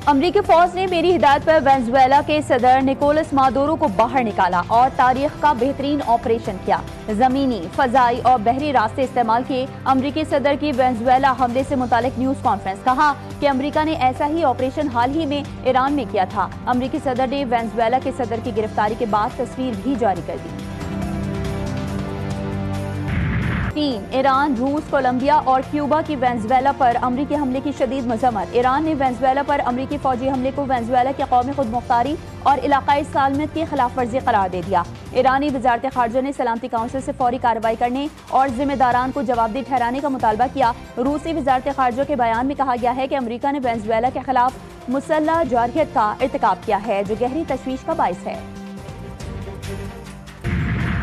अमरीकी फौज ने मेरी हिदायत पर वेनेजुएला के सदर निकोलस मादुरो को बाहर निकाला और तारीख का बेहतरीन ऑपरेशन किया। जमीनी, फजाई और बहरी रास्ते इस्तेमाल किए। अमरीकी सदर की वेनेजुएला हमले से मुतालिक न्यूज कॉन्फ्रेंस। कहा कि अमरीका ने ऐसा ही ऑपरेशन हाल ही में ईरान में किया था। अमरीकी सदर ने वेनेजुएला के सदर की गिरफ्तारी के बाद तस्वीर भी जारी कर दी। 3. ईरान, रूस, कोलंबिया और क्यूबा की वेनेजुएला पर अमरीकी हमले की शदीद मजम्मत। ईरान ने वेनेजुएला पर अमरीकी फौजी हमले को वेनेजुएला की कौमी खुदमुख्तारी और इलाकाई सालमियत की खिलाफ वर्जी करार दे दिया। ईरानी वजारत खारजा ने सलामती काउंसिल से फौरी कार्रवाई करने और जिम्मेदारान को जवाबदेह ठहराने का मुतालबा किया। रूसी वजारत खारजा के बयान में कहा गया है कि अमरीका ने वेनेजुएला के खिलाफ मुसल्लह जारहियत का इर्तिकाब किया है, जो गहरी तशवीश का बाइस है।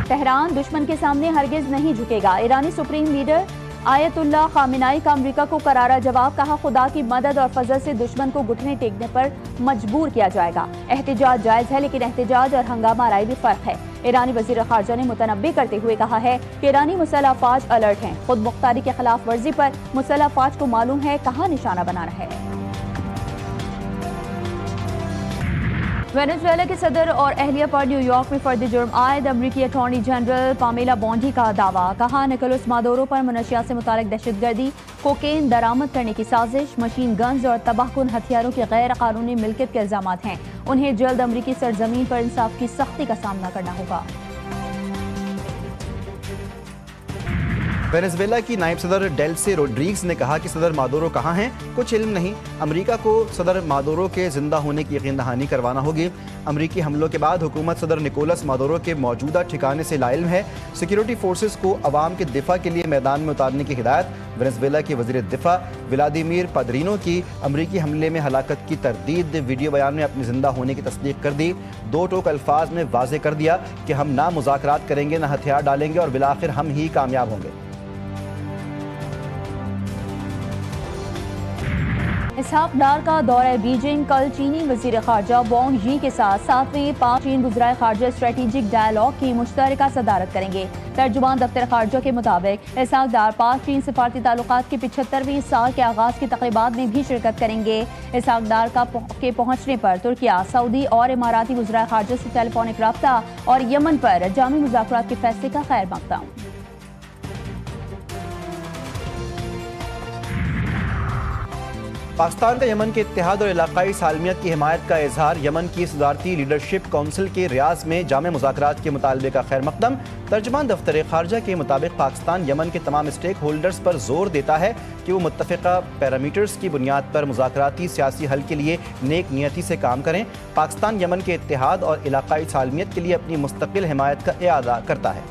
तेहरान दुश्मन के सामने हरगिज नहीं झुकेगा। ईरानी सुप्रीम लीडर आयतुल्लाह खामेनी का अमरीका को करारा जवाब। कहा खुदा की मदद और फजल से दुश्मन को घुटने टेकने पर मजबूर किया जाएगा। एहतिजाज जायज है, लेकिन एहतिजाज और हंगामा आराई में फर्क है। ईरानी वजीर खारजा ने मुतनब्बे करते हुए कहा है कि ईरानी मुसल्लह अफवाज अलर्ट हैं। खुद मुख्तारी के खिलाफ वर्जी पर मुसल्लह अफवाज को मालूम है कहाँ निशाना बनाना है। वेनेजुएला के सदर और अहलिया पर न्यूयॉर्क में फर्द जुर्म आयद। अमरीकी अटॉर्नी जनरल पामेला बोंडी का दावा। कहा निकोलस मादुरो पर मनशियात से मुताल्लिक दहशतगर्दी, कोकेन दरामद करने की साजिश, मशीन गन्स और तबाहकुन हथियारों की गैर कानूनी मिल्कियत के इल्जामात हैं। उन्हें जल्द अमरीकी सरजमीन पर इंसाफ की सख्ती का सामना करना होगा। वेनेजुएला की नायब सदर डेल्सी रोड्रिग्स ने कहा कि सदर मादुरो कहाँ हैं, कुछ इल्म नहीं। अमरीका को सदर मादुरो के जिंदा होने की यकीन दहानी करवाना होगी। अमरीकी हमलों के बाद हुकूमत सदर निकोलस मादुरो के मौजूदा ठिकाने से लाइल्म है। सिक्योरिटी फोर्सेस को अवाम के दिफा के लिए मैदान में उतारने की हिदायत। वेनेजुएला के वजीर दिफा व्लादिमीर पादरिनो की अमरीकी हमले में हलाकत की तरदीद। वीडियो बयान में अपनी जिंदा होने की तस्दीक कर दी। दो टोक अल्फाज में वाजे कर दिया कि हम ना मुज़ाकरात करेंगे, ना हथियार डालेंगे और बिलाखिर हम ही कामयाब होंगे। इसहाक डार का दौरा बीजिंग। कल चीनी वजीर खारजा वांग यी के साथ 7वें पाक चीन गुजराए खारजा स्ट्रेटेजिक डायलॉग की मुश्तरका सदारत करेंगे। तर्जुमान दफ्तर खारजा के मुताबिक इसहाक डार पाक चीन सिफारती ताल्लुकात के 75वें साल के आगाज की तकरीबात में भी शिरकत करेंगे। इसहाक डार के पहुंचने पर तुर्किया, सऊदी और इमाराती गुजराए खारजा से टेलीफोनिक रब्ता और यमन पर जामी मुज़ाकरात के फैसले का खैर मकदम। पाकिस्तान का यमन के इत्तेहाद और इलाकाई सालमियत की हिमायत का इजहार। यमन की सदारती लीडरशिप काउंसिल के रियाज में जामे मुज़ाकरात के मुतालबे का खैर मकदम। तर्जुमान दफ्तर खारजा के मुताबिक पाकिस्तान यमन के तमाम स्टेक होल्डर्स पर जोर देता है कि वो मुत्तफ़िका पैरामीटर्स की बुनियाद पर मुज़ाकराती सियासी हल के लिए नेक नियति से काम करें। पाकिस्तान यमन के इत्तेहाद और इलाकाई सालमियत के लिए अपनी मुस्तकिल हिमायत का इआदा करता है।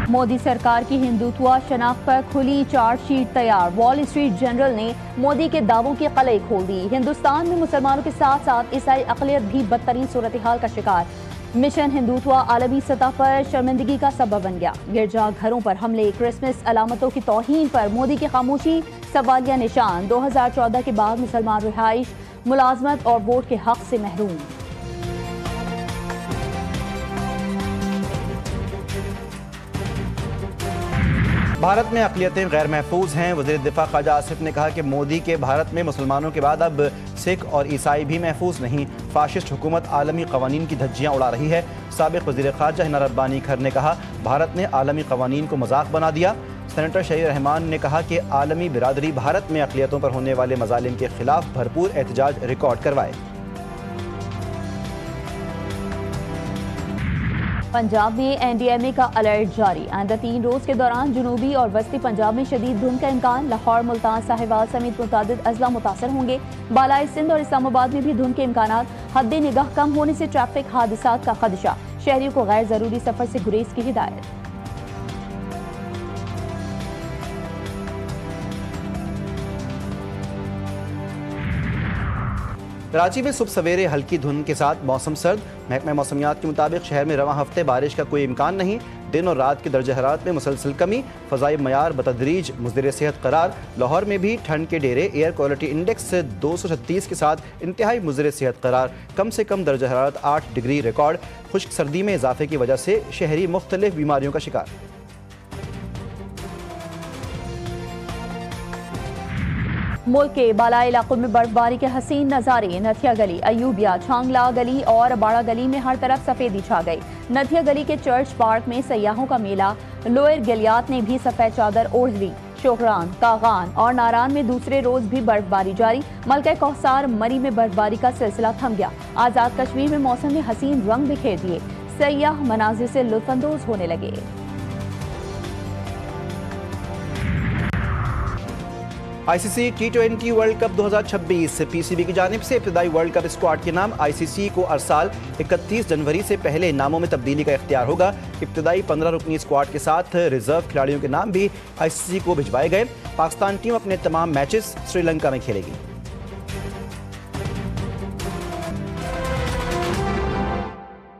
मोदी सरकार की हिंदुत्व शनाख्त पर खुली चार्जशीट तैयार। वॉल स्ट्रीट जर्नल ने मोदी के दावों की कलई खोल दी। हिंदुस्तान में मुसलमानों के साथ साथ ईसाई अक़लियत भी बदतरीन सूरत हाल का शिकार। मिशन हिंदुत्व आलमी सतह पर शर्मिंदगी का सबब बन गया। गिरजा घरों पर हमले, क्रिसमस अलामतों की तौहीन पर मोदी की खामोशी सवालिया निशान। 2014 के बाद मुसलमान रिहाइश, मुलाजमत और वोट के हक से महरूम। भारत में अक़लियतें गैर महफूज हैं। वज़ीर दिफा ख्वाजा आसिफ ने कहा कि मोदी के भारत में मुसलमानों के बाद अब सिख और ईसाई भी महफूज नहीं। फाशिस्ट हुकूमत आलमी कवानीन की धज्जियाँ उड़ा रही है। साबिक़ वज़ीर ख़ारजा हिना रब्बानी खर ने कहा भारत ने आलमी कवानीन को मजाक बना दिया। सेनेटर शहीर रहमान ने कहा कि आलमी बिरादरी भारत में अक़लियतों पर होने वाले मज़ालिम के खिलाफ भरपूर एहतजाज रिकॉर्ड करवाए। पंजाब में एनडीएमए का अलर्ट जारी। आइंदा 3 रोज के दौरान जनूबी और वस्ती पंजाब में शदीद धुंध का इम्कान। लाहौर, मुल्तान, साहिवाल समेत मुतअद्दिद अजला मुतासर होंगे। बालाई सिंध और इस्लामाबाद में भी धुंध के इम्कान। हद निगाह कम होने से ट्रैफिक हादसात का खदशा। शहरियों को गैर जरूरी सफर से गुरेज की हिदायत। कराची में सुबह सवेरे हल्की धुंध के साथ मौसम सर्द। महकमा मौसमियात के मुताबिक शहर में रवां हफ्ते बारिश का कोई इम्कान नहीं। दिन और रात के दर्जा हरारत में मुसलसल कमी। फ़ज़ाई मयार बतदरीज मुज़दिर सेहत करार। लाहौर में भी ठंड के डेरे। एयर क्वालिटी इंडेक्स 236 के साथ इंतहाई मुज़दिर सेहत करार। कम से कम दर्जा हरारत 8 डिग्री रिकॉर्ड। खुश्क सर्दी में इजाफे की वजह से शहरी मुख्तलिफ बीमारियों का शिकार। मुल्क के बालाई इलाकों में बर्फबारी के हसीन नज़ारे। नथिया गली, अयूबिया, छांगला गली और बाड़ा गली में हर तरफ सफेदी छा गई। नथिया गली के चर्च पार्क में सयाहों का मेला। लोअर गलियात ने भी सफेद चादर ओढ़ ली। शोहरान, कागान और नारान में दूसरे रोज भी बर्फबारी जारी। मलका कौसार, मरी में बर्फबारी का सिलसिला थम गया। आजाद कश्मीर में मौसम ने हसीन रंग बिखेर दिए। सयाह मनाजिर से लुत्फानंदोज होने लगे। ICC T20 world cup 2026 PCB की जानिब से इब्तिदाई वर्ल्ड कप स्क्वाड के नाम आईसीसी को हर साल 31 जनवरी से पहले नामों में तब्दीली का इख्तियार होगा। इब्तिदाई 15 रुकनी स्क्वाड के साथ रिजर्व खिलाड़ियों के नाम भी आईसीसी को भिजवाए गए। पाकिस्तान टीम अपने तमाम मैचेस श्रीलंका में खेलेगी।